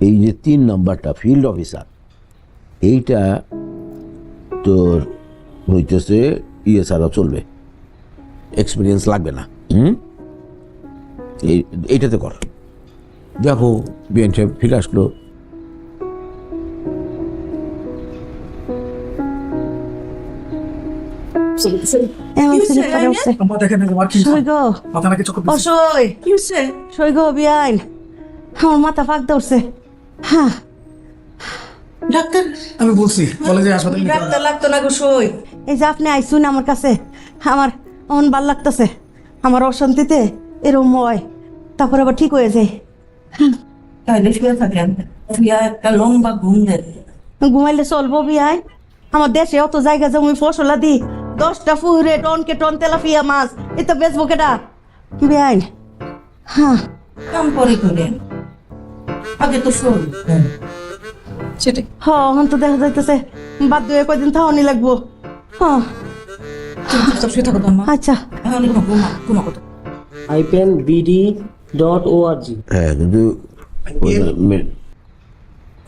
এই যে 3 নম্বরটা ফিল্ড অফিসার, এইটা তোর হইতেছে ইয়ে ছাড়া চলবে, এক্সপিরিয়েন্স লাগবে না। এইটাতে কর। দেখো বিএন সাহেব ফিরে আসলো। আমার মাথা ফাঁক ধরছে। হ্যাঁ ডাক্তার, আমি বলছি কলেজে হাসপাতালে ডাক্তার লাগতো না গো সই। এই যে আপনি আইসুন আমার কাছে, আমার মন ভাল লাগতেছে। আমার অশান্তিতে এরম হয়, তারপর আবার ঠিক হয়ে যায়। তাহলে শুয়ে থাকেন, শুয়ে একটা লম্বা ঘুম দেন। ঘুমাইলে চলবো বিয়াই? আমার দেশে অত জায়গা জমি ফসলা দি 10টা ফুরে টনকে টন তেলাপিয়া মাছ, এটা বেচবো কেটা বিয়াই? হ্যাঁ কাম করে করেন, আগে তো শোন। সেটাই হন তো দেখা যাইতেছে বাধ্য হয়ে কয়দিন থাওয়ানি লাগবো। হ্যাঁ শুয়ে থাকো তো আচ্ছা। এখন ঘুমা ঘুমা কত ipenbd.org। হ্যাঁ কিন্তু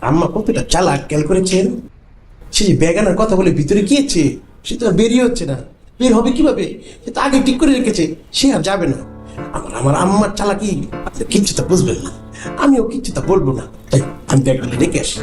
আম্মা কতটা চালাক খেয়াল করেছেন? সে যে বেগানার কথা বলে ভিতরে গিয়েছে, সে তো আর বেরিয়ে হচ্ছে না। বের হবে কিভাবে? সে তো আগে ঠিক করে রেখেছে, সে আর যাবে না। আমার আম্মার চালাকি আপনি কিচ্ছু তা বুঝবেন না, আমিও কিচ্ছু তা বলবো না। তাই আমি ব্যাগটা রেখে আসি।